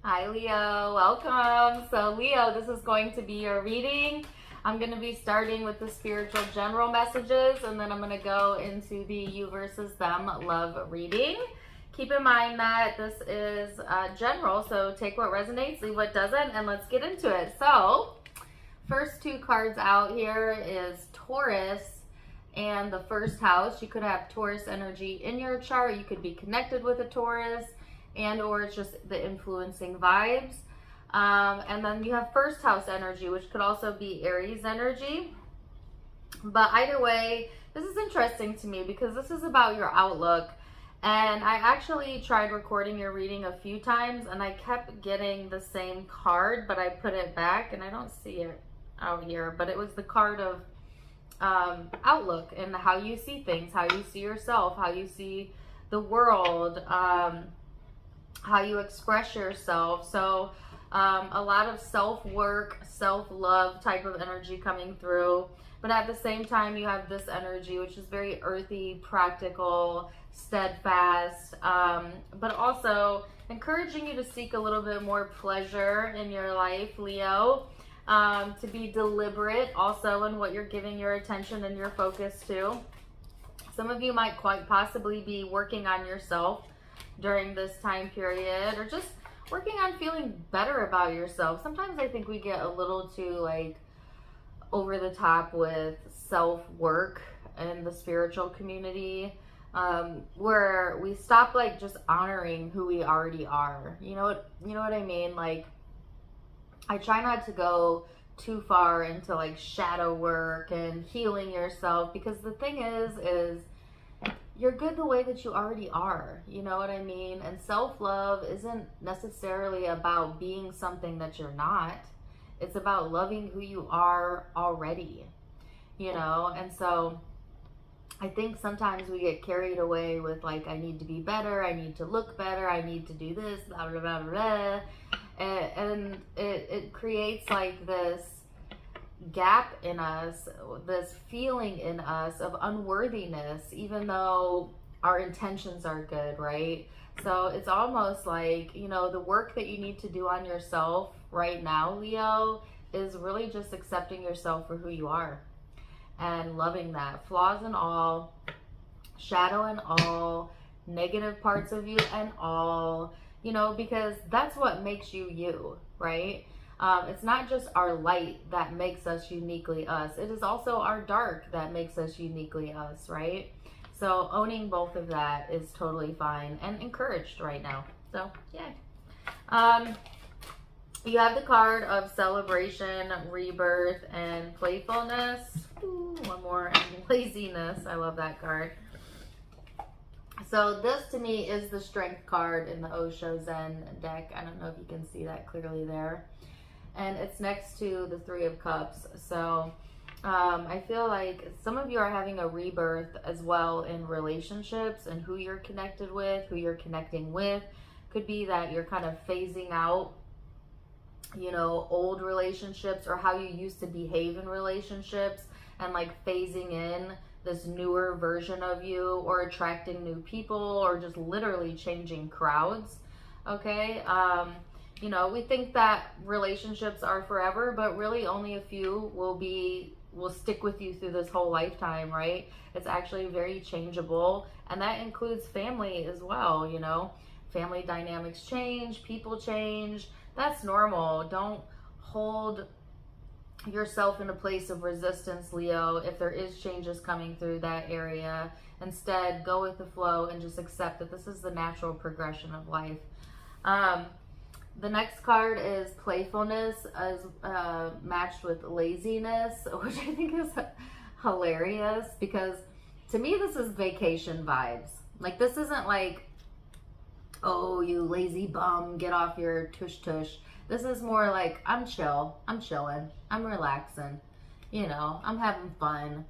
Hi Leo, welcome. So Leo, this is going to be your reading. I'm going to be starting with the spiritual general messages, and then I'm going to go into the you versus them love reading. Keep in mind that this is general, so take what resonates, leave what doesn't, and let's get into it. So first two cards out here is Taurus and the first house. You could have Taurus energy in your chart. You could be connected with a Taurus, and or it's just the influencing vibes. And then you have first house energy, which could also be Aries energy. But either way, this is interesting to me because this is about your outlook. And I actually tried recording your reading a few times and I kept getting the same card, but I put it back and I don't see it out here. But it was the card of outlook and how you see things, how you see yourself, how you see the world, how you express yourself. So a lot of self-work, self-love type of energy coming through. But at the same time, you have this energy, which is very earthy, practical, steadfast, but also encouraging you to seek a little bit more pleasure in your life, Leo. To be deliberate also in what you're giving your attention and your focus to. Some of you might quite possibly be working on yourself during this time period, or just working on feeling better about yourself. Sometimes I think we get a little too like over the top with self-work in the spiritual community, where we stop like just honoring who we already are. You know what I mean? Like, I try not to go too far into like shadow work and healing yourself, because the thing is you're good the way that you already are. You know what I mean? And self-love isn't necessarily about being something that you're not. It's about loving who you are already, And so I think sometimes we get carried away with like, I need to be better, I need to look better, I need to do this, blah, blah, blah, blah. And it creates like this gap in us, this feeling in us of unworthiness, even though our intentions are good, right? So it's almost like, the work that you need to do on yourself right now, Leo, is really just accepting yourself for who you are and loving that, flaws and all, shadow and all, negative parts of you and all, because that's what makes you you, right? It's not just our light that makes us uniquely us. It is also our dark that makes us uniquely us, right? So owning both of that is totally fine and encouraged right now. So, yeah. You have the card of celebration, rebirth, and playfulness. Ooh, one more, and laziness. I love that card. So this to me is the strength card in the Osho Zen deck. I don't know if you can see that clearly there. And it's next to the Three of Cups. So I feel like some of you are having a rebirth as well in relationships and who you're connected with, who you're connecting with. Could be that you're kind of phasing out, old relationships, or how you used to behave in relationships, and like phasing in this newer version of you, or attracting new people, or just literally changing crowds. Okay. We think that relationships are forever, but really only a few will stick with you through this whole lifetime, right? It's actually very changeable, and that includes family as well. Family dynamics change, people change. That's normal. Don't hold yourself in a place of resistance, Leo, if there is changes coming through that area. Instead, go with the flow and just accept that this is the natural progression of life. The next card is playfulness, as matched with laziness, which I think is hilarious, because to me this is vacation vibes. Like, this isn't like, oh, you lazy bum, get off your tush tush. This is more like, I'm chill, I'm chilling, I'm relaxing, I'm having fun.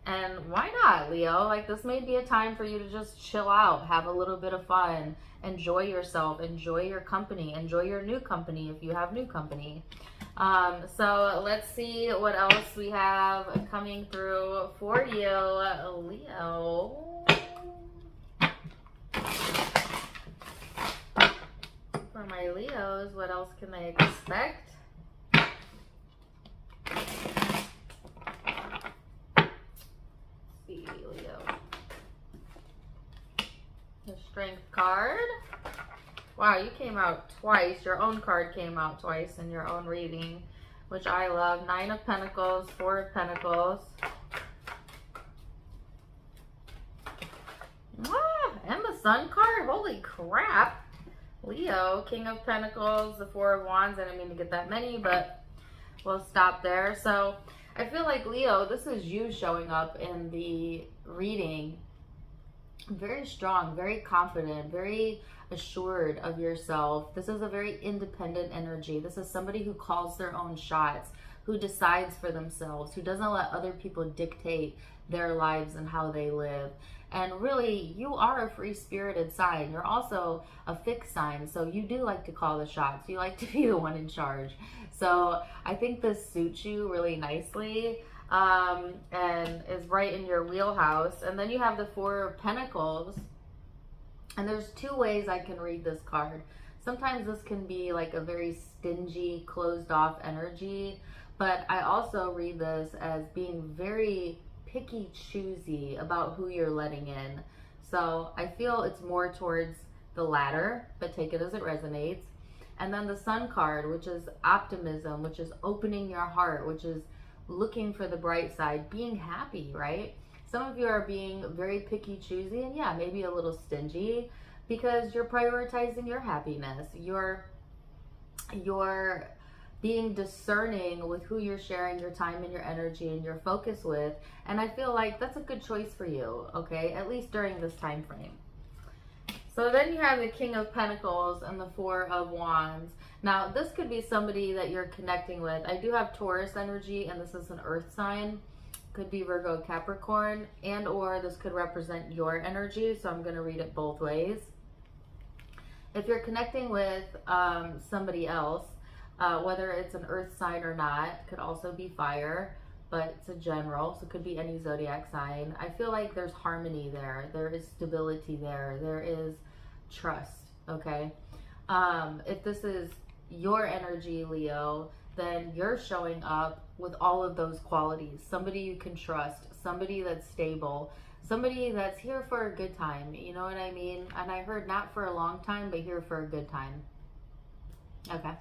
And why not, Leo? Like, this may be a time for you to just chill out, have a little bit of fun, enjoy yourself, enjoy your company, enjoy your new company if you have new company. So let's see what else we have coming through for you, Leo. For for my Leos. What else can they expect? Let's see, Leo. The Strength card. Wow, you came out twice. Your own card came out twice in your own reading, which I love. 9 of Pentacles, 4 of Pentacles. And the Sun card. Holy crap. Leo, King of Pentacles, the 4 of Wands. I didn't mean to get that many, but we'll stop there. So I feel like, Leo, this is you showing up in the reading very strong, very confident, very assured of yourself. This is a very independent energy. This is somebody who calls their own shots, who decides for themselves, who doesn't let other people dictate their lives and how they live. And really, you are a free-spirited sign. You're also a fixed sign, so you do like to call the shots. You like to be the one in charge. So I think this suits you really nicely, and is right in your wheelhouse. And then you have the 4 of Pentacles, and there's 2 ways I can read this card. Sometimes this can be like a very stingy, closed-off energy, but I also read this as being very picky, choosy about who you're letting in. So I feel it's more towards the latter, but take it as it resonates. And then the Sun card, which is optimism, which is opening your heart, which is looking for the bright side, being happy, right? Some of you are being very picky, choosy, and yeah, maybe a little stingy because you're prioritizing your happiness. You're being discerning with who you're sharing your time and your energy and your focus with. And I feel like that's a good choice for you, okay? At least during this time frame. So then you have the King of Pentacles and the 4 of Wands. Now, this could be somebody that you're connecting with. I do have Taurus energy, and this is an earth sign. Could be Virgo, Capricorn, and or this could represent your energy. So I'm going to read it both ways. If you're connecting with somebody else, whether it's an earth sign or not, could also be fire, but it's a general, so it could be any zodiac sign. I feel like there's harmony there. There is stability there. There is trust, okay? If this is your energy, Leo, then you're showing up with all of those qualities. Somebody you can trust, somebody that's stable, somebody that's here for a good time. You know what I mean? And I heard not for a long time, but here for a good time. Okay.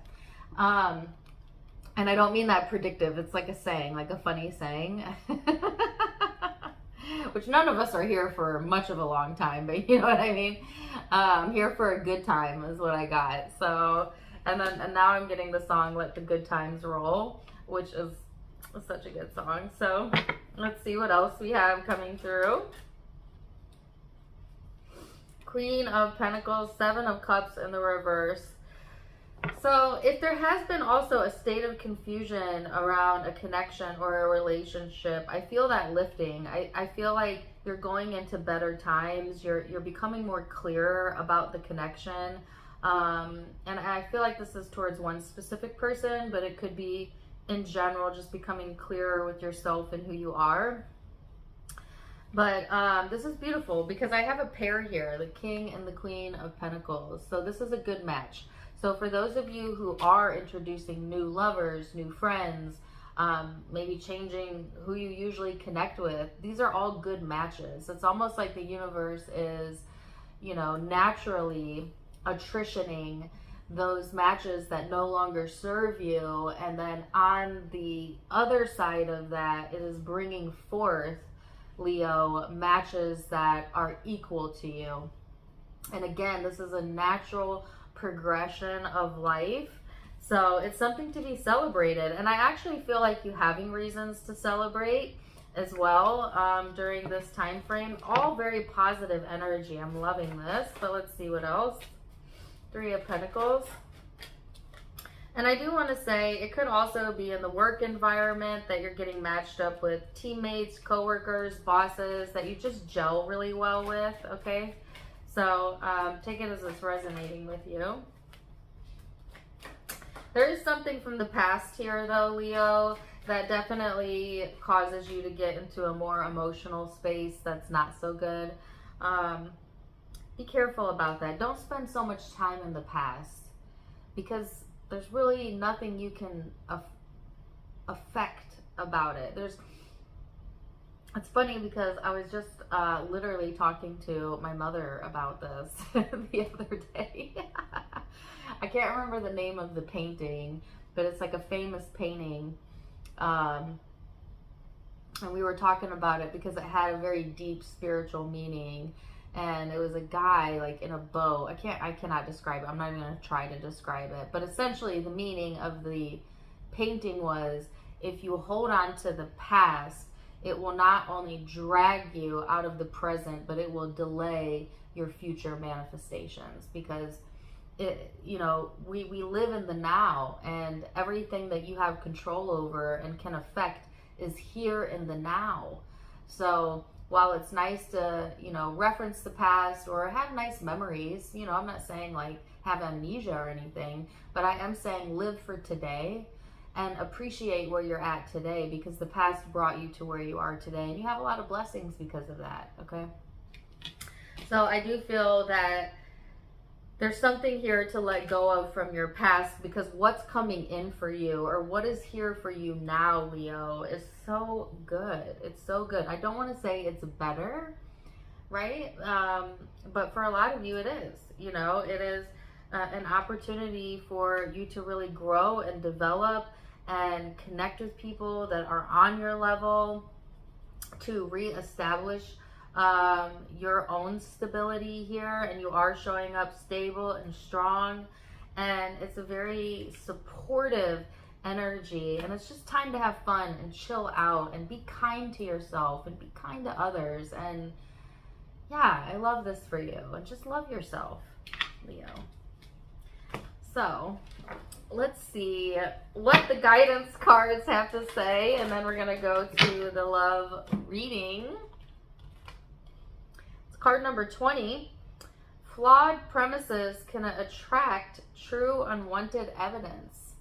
And I don't mean that predictive. It's like a saying, like a funny saying, which none of us are here for much of a long time, but you know what I mean? Here for a good time is what I got. So, and now I'm getting the song, Let the Good Times Roll, which is such a good song. So let's see what else we have coming through. Queen of Pentacles, 7 of Cups in the reverse. So if there has been also a state of confusion around a connection or a relationship, I feel that lifting. I feel like you're going into better times. You're becoming more clearer about the connection. And I feel like this is towards one specific person, but it could be in general, just becoming clearer with yourself and who you are. But this is beautiful because I have a pair here, the King and the Queen of Pentacles. So this is a good match. So for those of you who are introducing new lovers, new friends, maybe changing who you usually connect with, these are all good matches. It's almost like the universe is, you know, naturally attritioning those matches that no longer serve you. And then on the other side of that, it is bringing forth, Leo, matches that are equal to you. And again, this is a natural progression of life, so it's something to be celebrated. And I actually feel like you having reasons to celebrate as well during this time frame. All very positive energy. I'm loving this. But let's see what else. 3 of Pentacles. And I do want to say it could also be in the work environment that you're getting matched up with teammates, coworkers, bosses that you just gel really well with, okay? So take it as it's resonating with you. There is something from the past here, though, Leo, that definitely causes you to get into a more emotional space that's not so good. Be careful about that. Don't spend so much time in the past. because there's really nothing you can affect about it. It's funny because I was just literally talking to my mother about this the other day. I can't remember the name of the painting, but it's like a famous painting. And we were talking about it because it had a very deep spiritual meaning. And it was a guy like in a boat. I cannot describe it. I'm not even going to try to describe it. But essentially the meaning of the painting was, if you hold on to the past, it will not only drag you out of the present, but it will delay your future manifestations, because we live in the now, and everything that you have control over and can affect is here in the now. So while it's nice to, reference the past or have nice memories, I'm not saying like have amnesia or anything, but I am saying live for today and appreciate where you're at today, because the past brought you to where you are today, and you have a lot of blessings because of that, okay? So I do feel that there's something here to let go of from your past, because what's coming in for you, or what is here for you now, Leo, is so good. It's so good. I don't want to say it's better, right? But for a lot of you, it is. It is an opportunity for you to really grow and develop and connect with people that are on your level, to reestablish your own stability here, and you are showing up stable and strong, and it's a very supportive energy, and it's just time to have fun and chill out and be kind to yourself and be kind to others. And yeah, I love this for you, and just love yourself, Leo. So let's see what the guidance cards have to say, and then we're gonna go to the love reading. Card number 20, flawed premises can attract true unwanted evidence.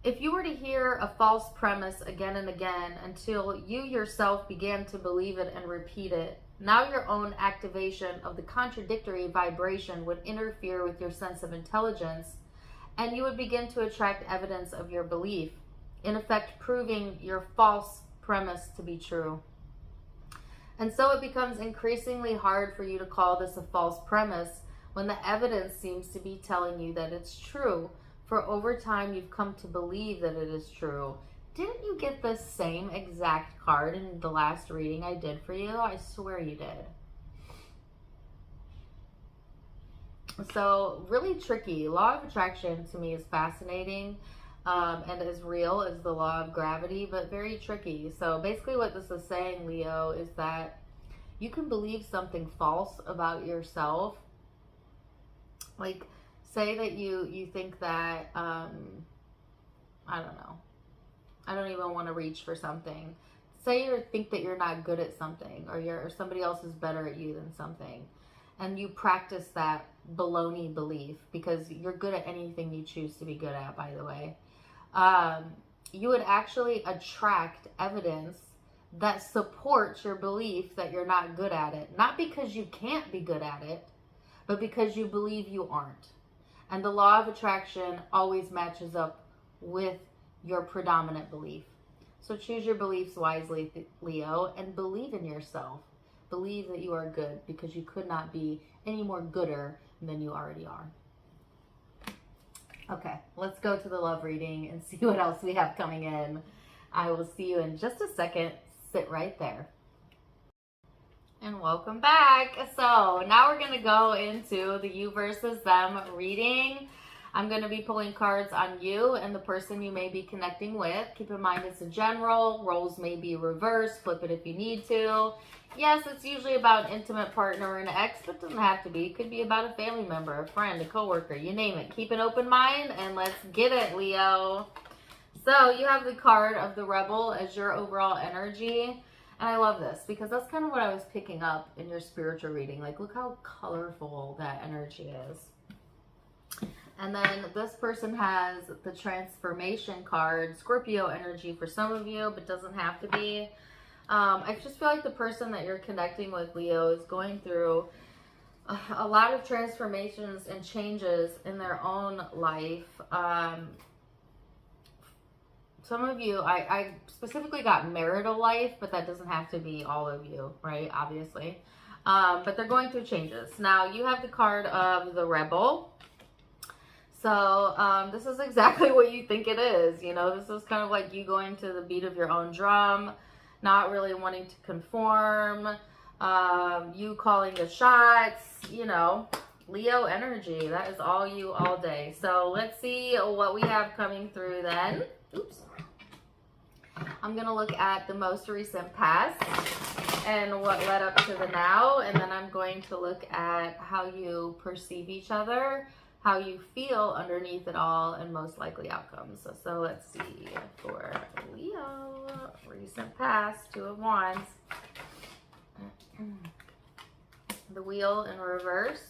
If you were to hear a false premise again and again until you yourself began to believe it and repeat it, now your own activation of the contradictory vibration would interfere with your sense of intelligence, and you would begin to attract evidence of your belief, in effect proving your false premise to be true. And so it becomes increasingly hard for you to call this a false premise when the evidence seems to be telling you that it's true, for over time you've come to believe that it is true. Didn't you get the same exact card in the last reading I did for you? I swear you did. So really tricky. Law of attraction to me is fascinating. And as real as the law of gravity, but very tricky. So basically what this is saying, Leo, is that you can believe something false about yourself. Like, say that you think that, I don't know. I don't even want to reach for something. Say you think that you're not good at something, or somebody else is better at you than something. And you practice that baloney belief, because you're good at anything you choose to be good at, by the way. You would actually attract evidence that supports your belief that you're not good at it. Not because you can't be good at it, but because you believe you aren't. And the law of attraction always matches up with your predominant belief. So choose your beliefs wisely, Leo, and believe in yourself. Believe that you are good, because you could not be any more gooder than you already are. Okay, let's go to the love reading and see what else we have coming in. I will see you in just a second. Sit right there. And welcome back. So now we're going to go into the you versus them reading. I'm going to be pulling cards on you and the person you may be connecting with. Keep in mind it's a general. Roles may be reversed. Flip it if you need to. Yes, it's usually about an intimate partner or an ex, but it doesn't have to be. It could be about a family member, a friend, a coworker, you name it. Keep an open mind and let's get it, Leo. So you have the card of the Rebel as your overall energy. And I love this because that's kind of what I was picking up in your spiritual reading. Like, look how colorful that energy is. And then this person has the transformation card, Scorpio energy for some of you, but doesn't have to be. I just feel like the person that you're connecting with, Leo, is going through a lot of transformations and changes in their own life. Some of you, I specifically got marital life, but that doesn't have to be all of you, right? Obviously. But they're going through changes. Now, you have the card of the Rebel. So this is exactly what you think it is. You know, this is kind of like you going to the beat of your own drum, not really wanting to conform, you calling the shots, you know, Leo energy. That is all you all day. So let's see what we have coming through then. Oops. I'm going to look at the most recent past and what led up to the now. And then I'm going to look at how you perceive each other, how you feel underneath it all, and most likely outcomes. So let's see for Leo, recent past, Two of Wands. The Wheel in reverse.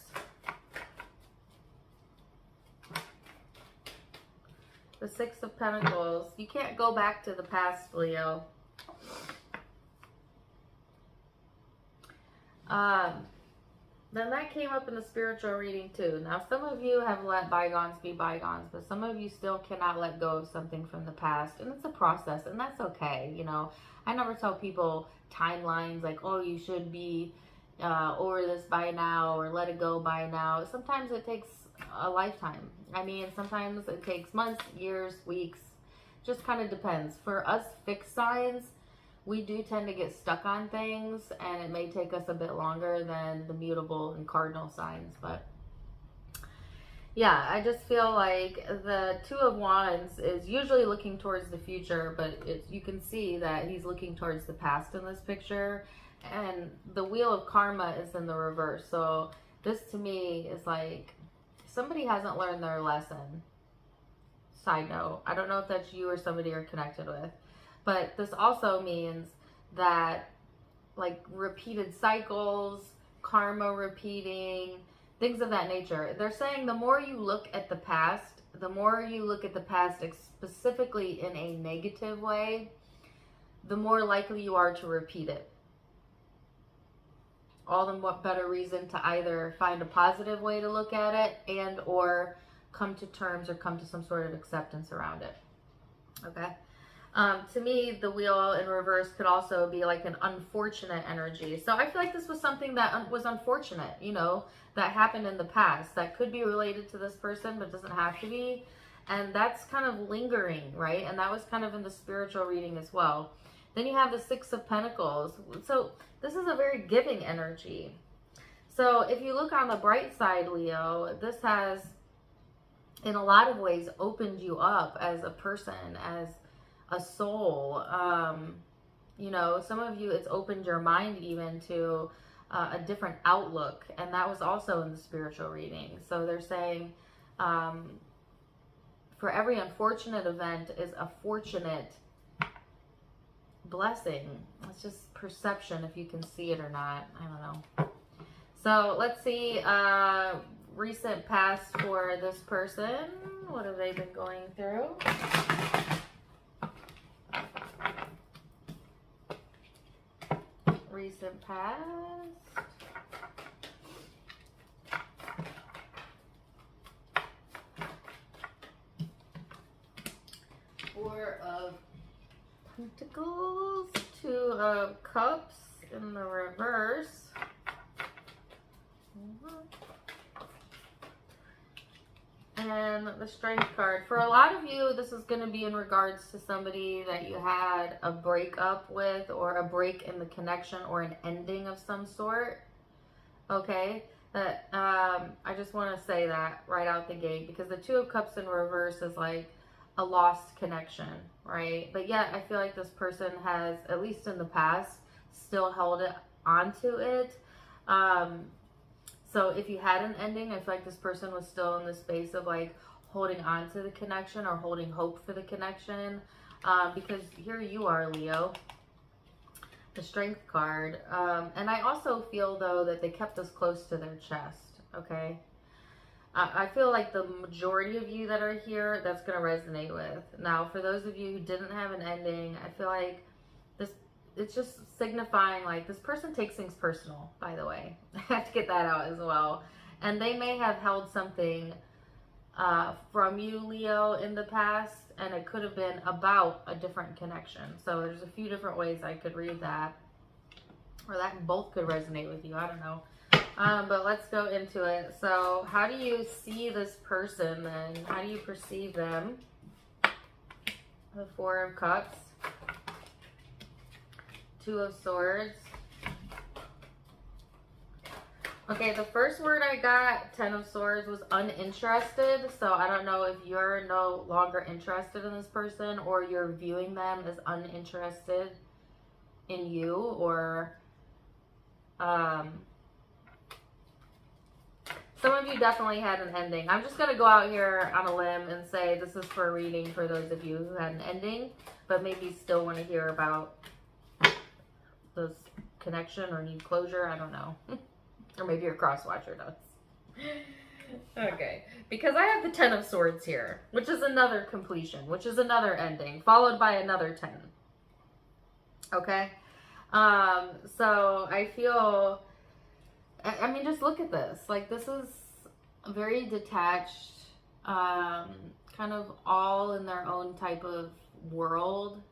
The Six of Pentacles. You can't go back to the past, Leo. Then that came up in the spiritual reading too. Now, some of you have let bygones be bygones, but some of you still cannot let go of something from the past. And it's a process, and that's okay. You know, I never tell people timelines like, oh, you should be over this by now or let it go by now. Sometimes it takes a lifetime. I mean, sometimes it takes months, years, weeks. Just kind of depends. For us fixed signs, we do tend to get stuck on things, and it may take us a bit longer than the mutable and cardinal signs. But yeah, I just feel like the Two of Wands is usually looking towards the future, but you can see that he's looking towards the past in this picture. And the Wheel of Karma is in the reverse. So this to me is like somebody hasn't learned their lesson. Side note, I don't know if that's you or somebody you're connected with. But this also means that like repeated cycles, karma repeating, things of that nature. They're saying the more you look at the past, specifically in a negative way, the more likely you are to repeat it. All the more better reason to either find a positive way to look at it and or come to terms or come to some sort of acceptance around it. Okay? To me, the Wheel in reverse could also be like an unfortunate energy. So I feel like this was something that was unfortunate, you know, that happened in the past that could be related to this person, but doesn't have to be. And that's kind of lingering, right? And that was kind of in the spiritual reading as well. Then you have the Six of Pentacles. So this is a very giving energy. So if you look on the bright side, Leo, this has, in a lot of ways, opened you up as a person, as a soul. You know, some of you, it's opened your mind even to a different outlook, and that was also in the spiritual reading. So they're saying for every unfortunate event is a fortunate blessing. It's just perception if you can see it or not. I don't know. So let's see recent past for this person. What have they been going through? Recent past. Four of Pentacles, Two of Cups in the reverse. And the Strength card. For a lot of you, this is going to be in regards to somebody that you had a breakup with, or a break in the connection, or an ending of some sort. Okay? That I just want to say that right out the gate, because the Two of Cups in reverse is like a lost connection, right? But yet I feel like this person has, at least in the past, still held it onto it. So if you had an ending, I feel like this person was still in the space of like holding on to the connection or holding hope for the connection. Because here you are, Leo, the Strength card. And I also feel though that they kept this close to their chest, okay? I feel like the majority of you that are here, that's going to resonate with. Now, for those of you who didn't have an ending, I feel like this it's just signifying like this person takes things personal, by the way. I have to get that out as well. And they may have held something from you, Leo, in the past, and it could have been about a different connection. So there's a few different ways I could read that, or that both could resonate with you. I don't know. But let's go into it. So how do you see this person then? How do you perceive them? The Four of Cups, Two of Swords. Okay, the first word I got, Ten of Swords, was uninterested. So I don't know if you're no longer interested in this person, or you're viewing them as uninterested in you, or some of you definitely had an ending. I'm just going to go out here on a limb and say this is for a reading for those of you who had an ending, but maybe still want to hear about this connection or need closure. I don't know. Or maybe your cross-watcher does. Okay. Because I have the Ten of Swords here, which is another completion, which is another ending, followed by another 10. Okay? So I feel... I mean, just look at this. Like, this is very detached, kind of all in their own type of world,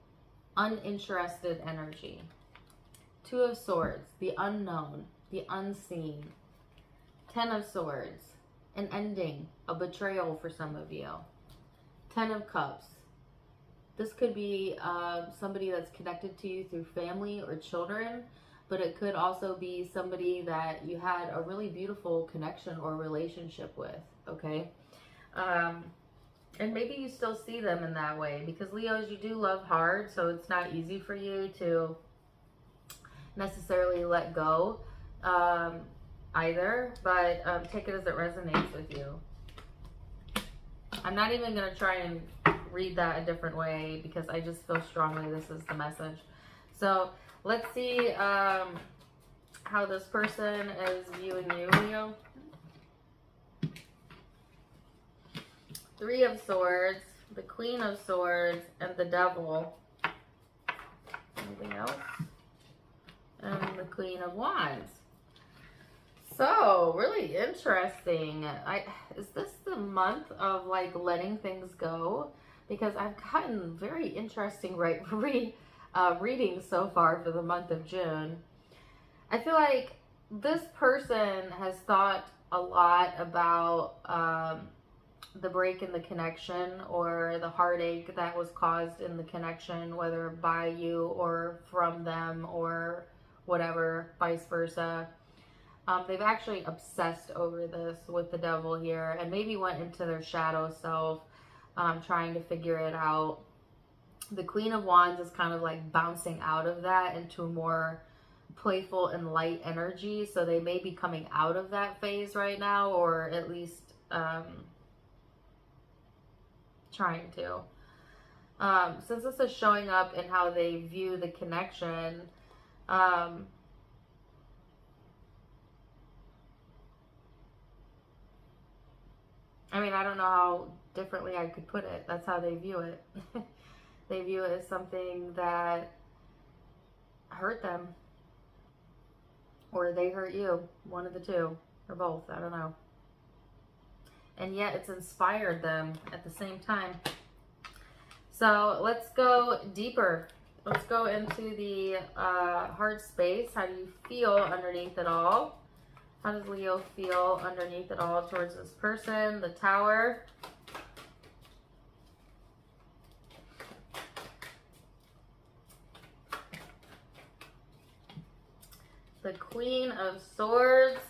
uninterested energy. Two of Swords, the unknown, the unseen. Ten of Swords, an ending, a betrayal for some of you. Ten of Cups. This could be somebody that's connected to you through family or children, but it could also be somebody that you had a really beautiful connection or relationship with, okay? And maybe you still see them in that way, because Leos, you do love hard, so it's not easy for you to necessarily let go either, but take it as it resonates with you. I'm not even going to try and read that a different way, because I just feel strongly this is the message. So let's see how this person is viewing you, Leo. Three of Swords, the Queen of Swords, and the Devil. Anything else? And the Queen of Wands. So, really interesting. Is this the month of like letting things go? Because I've gotten very interesting readings so far for the month of June. I feel like this person has thought a lot about the break in the connection, or the heartache that was caused in the connection, whether by you or from them or whatever, vice versa. They've actually obsessed over this with the Devil here, and maybe went into their shadow self, trying to figure it out. The Queen of Wands is kind of like bouncing out of that into a more playful and light energy. So they may be coming out of that phase right now, or at least trying to. Since this is showing up in how they view the connection, I mean, I don't know how differently I could put it. That's how they view it. They view it as something that hurt them, or they hurt you. One of the two, or both. I don't know. And yet it's inspired them at the same time. So let's go deeper. Let's go into the heart space. How do you feel underneath it all? How does Leo feel underneath it all towards this person? The Tower. The Queen of Swords.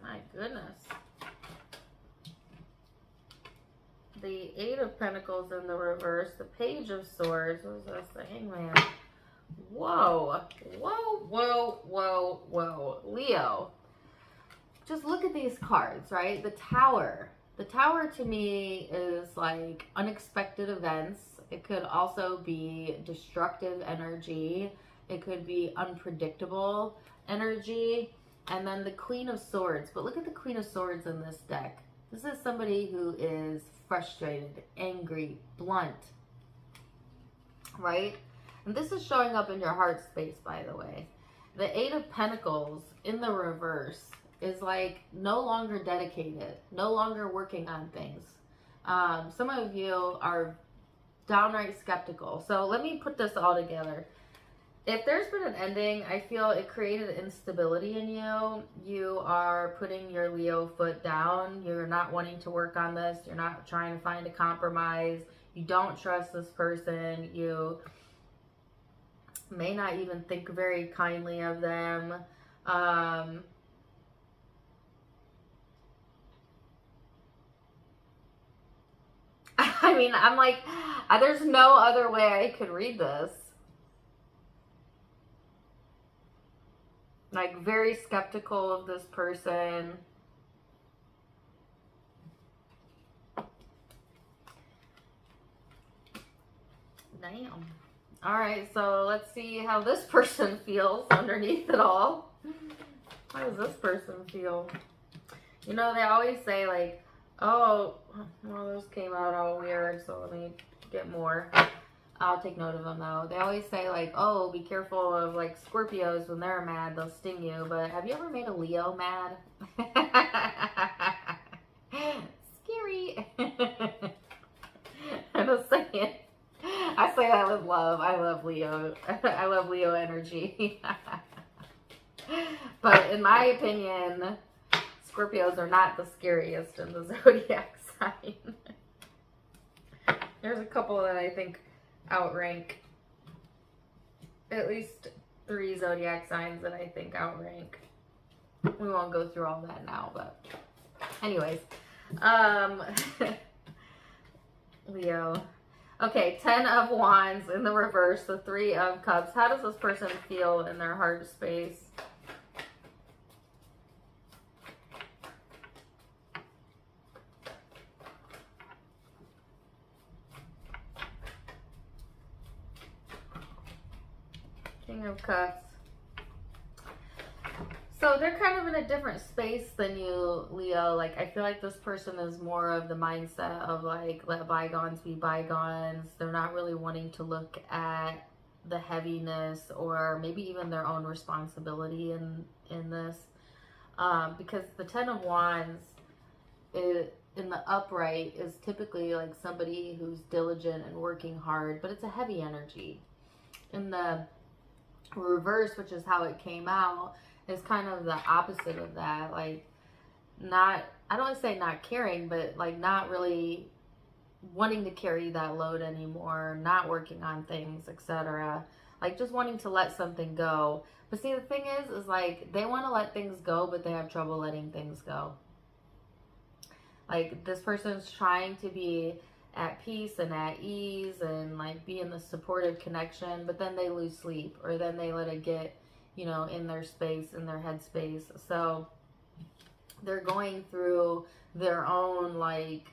My goodness. The Eight of Pentacles in the reverse. The Page of Swords. What is this? The Hangman. Whoa. Whoa, whoa, whoa, whoa. Leo. Just look at these cards, right? The Tower. The Tower to me is like unexpected events. It could also be destructive energy. It could be unpredictable energy. And then the Queen of Swords. But look at the Queen of Swords in this deck. This is somebody who is frustrated, angry, blunt, right? And this is showing up in your heart space, by the way. The Eight of Pentacles in the reverse is like no longer dedicated, no longer working on things. Some of you are downright skeptical. So let me put this all together. If there's been an ending, I feel it created instability in you. You are putting your Leo foot down. You're not wanting to work on this. You're not trying to find a compromise. You don't trust this person. You may not even think very kindly of them. I mean, I'm like, there's no other way I could read this. Like, very skeptical of this person. Damn. All right, so let's see how this person feels underneath it all. How does this person feel? You know, they always say, like, oh, well, those came out all weird, so let me get more. I'll take note of them, though. They always say, like, oh, be careful of, like, Scorpios. When they're mad, they'll sting you. But have you ever made a Leo mad? Scary. I'm just saying. I say that with love. I love Leo. I love Leo energy. But in my opinion, Scorpios are not the scariest in the zodiac sign. There's a couple that I think outrank at least 3 zodiac signs that I think outrank. We won't go through all that now, but anyways, Leo. Okay, 10 of Wands in the reverse, the 3 of Cups. How does this person feel in their heart space? King of Cups. So they're kind of in a different space than you, Leo. Like, I feel like this person is more of the mindset of, like, let bygones be bygones. They're not really wanting to look at the heaviness or maybe even their own responsibility in this. Because the 10 of Wands in the upright is typically like somebody who's diligent and working hard, but it's a heavy energy. In the reverse, which is how it came out, is kind of the opposite of that. Like, not, I don't want to say not caring, but like not really wanting to carry that load anymore, not working on things, etc. Like, just wanting to let something go. But see, the thing is like, they want to let things go, but they have trouble letting things go. Like, this person's trying to be at peace and at ease and like be in the supportive connection, but then they lose sleep, or then they let it get, you know, in their space, in their head space. So they're going through their own like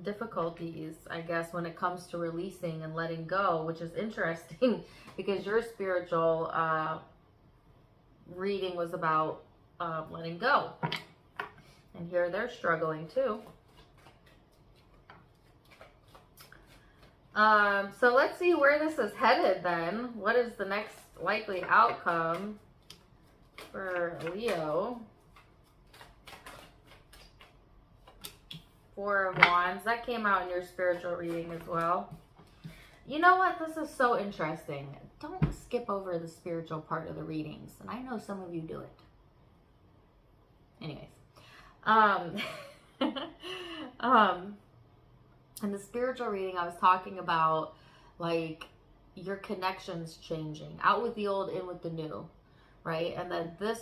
difficulties, I guess, when it comes to releasing and letting go, which is interesting because your spiritual reading was about letting go. And here they're struggling too. So let's see where this is headed then. What is the next likely outcome for Leo? 4 of Wands. That came out in your spiritual reading as well. You know what? This is so interesting. Don't skip over the spiritual part of the readings. And I know some of you do it. Anyways. In the spiritual reading, I was talking about like your connections changing, out with the old, in with the new, right? And then this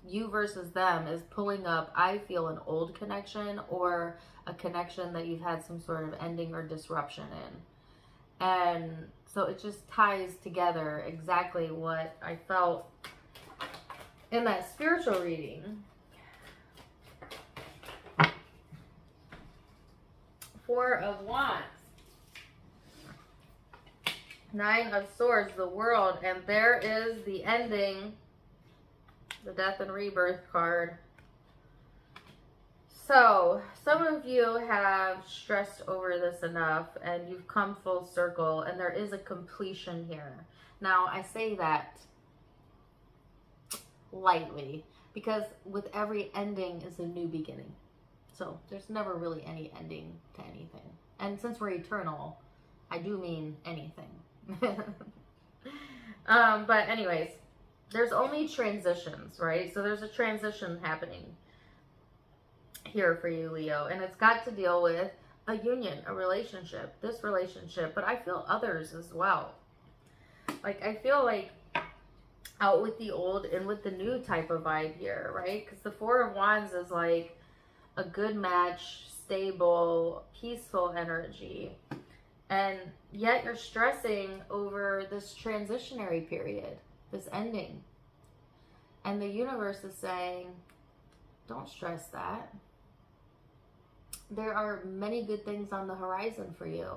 you versus them is pulling up, I feel, an old connection or a connection that you've had some sort of ending or disruption in. And so it just ties together exactly what I felt in that spiritual reading. 4 of Wands. 9 of Swords, the World, and there is the ending, the Death and Rebirth card. So, some of you have stressed over this enough and you've come full circle, and there is a completion here. Now, I say that lightly because with every ending is a new beginning. So, there's never really any ending to anything. And since we're eternal, I do mean anything. But anyways, there's only transitions, right? So there's a transition happening here for you, Leo, and it's got to deal with a union, a relationship, this relationship, but I feel others as well. Like, I feel like out with the old and with the new type of vibe here, right? Because the Four of Wands is like a good match, stable, peaceful energy. And yet you're stressing over this transitionary period, this ending. And the universe is saying, don't stress that. There are many good things on the horizon for you.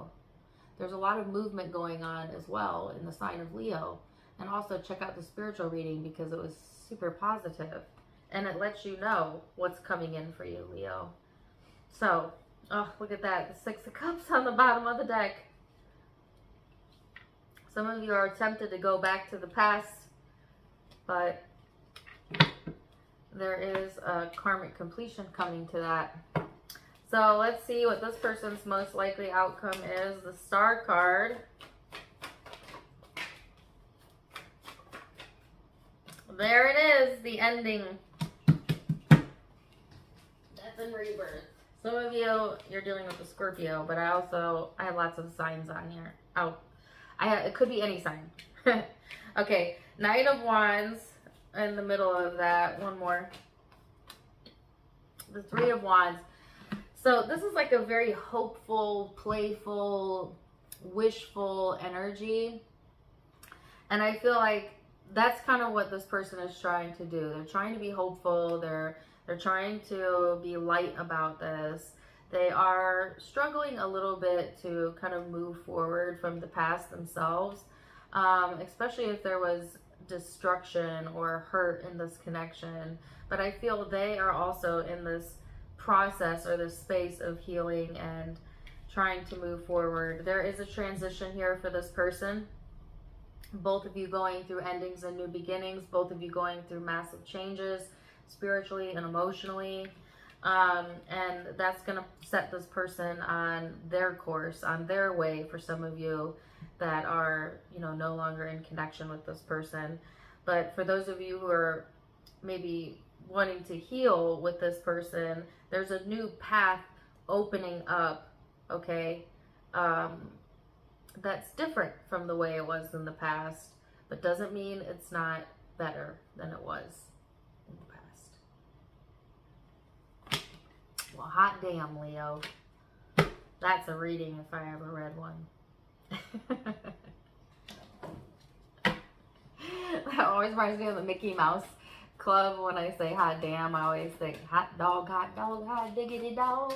There's a lot of movement going on as well in the sign of Leo. And also check out the spiritual reading because it was super positive. And it lets you know what's coming in for you, Leo. So, oh, look at that. The Six of Cups on the bottom of the deck. Some of you are tempted to go back to the past, but there is a karmic completion coming to that. So let's see what this person's most likely outcome is. The Star card. There it is, the ending. Death and rebirth. Some of you, you're dealing with a Scorpio, but I have lots of signs on here. Oh, it could be any sign. Okay, Knight of Wands in the middle of that. One more. The Three of Wands. So this is like a very hopeful, playful, wishful energy. And I feel like that's kind of what this person is trying to do. They're trying to be hopeful. They're trying to be light about this. They are struggling a little bit to kind of move forward from the past themselves, especially if there was destruction or hurt in this connection. But I feel they are also in this process or this space of healing and trying to move forward. There is a transition here for this person. Both of you going through endings and new beginnings. Both of you going through massive changes spiritually and emotionally. And that's going to set this person on their course, on their way for some of you that are, you know, no longer in connection with this person. But for those of you who are maybe wanting to heal with this person, there's a new path opening up, okay? That's different from the way it was in the past, but doesn't mean it's not better than it was in the past. Well, hot damn, Leo. That's a reading if I ever read one. That always reminds me of the Mickey Mouse Club. When I say hot damn, I always think hot dog, hot diggity dog.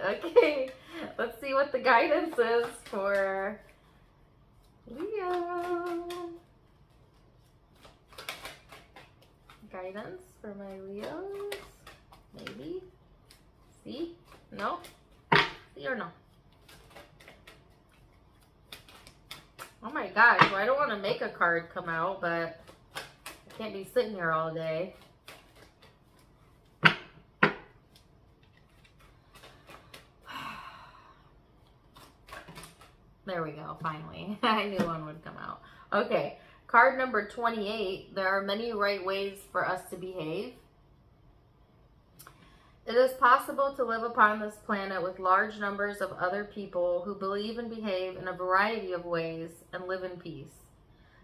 Okay, let's see what the guidance is for Leo. Guidance for my Leos? Maybe? See? No? See or no? Oh my gosh, well, I don't want to make a card come out, but I can't be sitting here all day. There we go, finally. I knew one would come out. Okay, card number 28. There are many right ways for us to behave. It is possible to live upon this planet with large numbers of other people who believe and behave in a variety of ways and live in peace.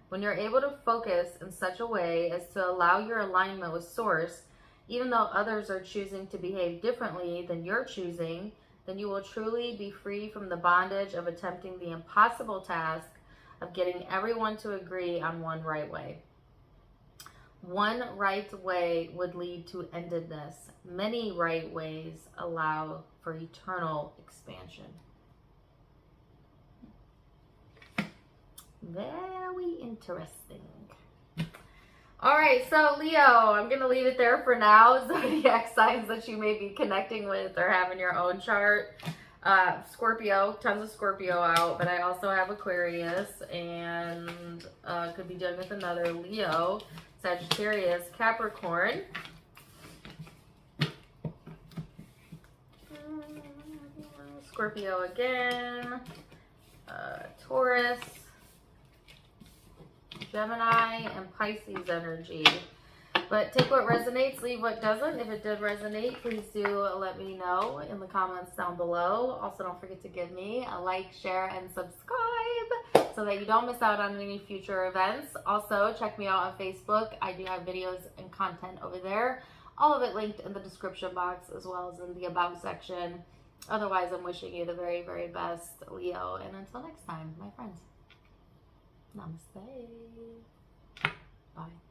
When you're able to focus in such a way as to allow your alignment with Source, even though others are choosing to behave differently than you're choosing, then you will truly be free from the bondage of attempting the impossible task of getting everyone to agree on one right way. One right way would lead to endedness. Many right ways allow for eternal expansion. There Very interesting. All right, so Leo, I'm going to leave it there for now. Zodiac signs that you may be connecting with or have in your own chart. Scorpio, tons of Scorpio out, but I also have Aquarius and could be dealing with another Leo, Sagittarius, Capricorn. Scorpio again, Taurus, Gemini, and Pisces energy. But take what resonates, leave what doesn't. If it did resonate, please do let me know in the comments down below. Also, don't forget to give me a like, share, and subscribe so that you don't miss out on any future events. Also, check me out on Facebook. I do have videos and content over there. All of it linked in the description box as well as in the About section. Otherwise, I'm wishing you the very, very best, Leo. And until next time, my friends, namaste. Bye.